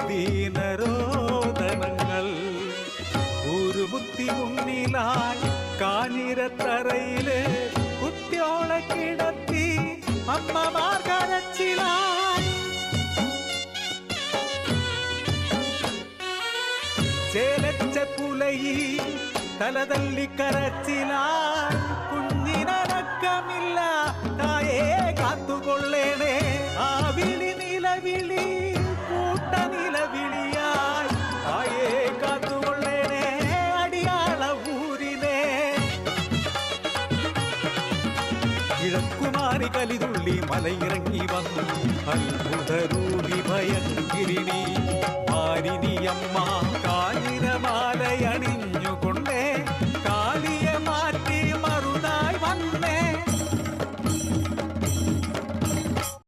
ദീനരോദനങ്ങൾ. ഊരുമുത്തി മുന്നിലായി കാഞ്ഞിരത്തറയില് കുട്ടിയോളെ കിടത്തി അമ്മമാർ കരച്ചിലായി. ചേലച്ച പുലയി തലതല്ലി കരച്ചിലായി. കുഞ്ഞിനടക്കമില്ല തായേ കാത്തുകൊള്ളേണേ. ആ വിളി നിലവിളി കൂട്ട നിലവിളിയായി. തായേ കാത്തുകൊള്ളേണേ അടിയാള ഊരിനെ. കിഴക്കുമാറി കലിതുള്ളി മലയിറങ്ങി വന്നു അത്ഭുതരൂപി ഭയങ്കിരിണി മാരിനിയമ്മ കാഞ്ഞിരമാലയണി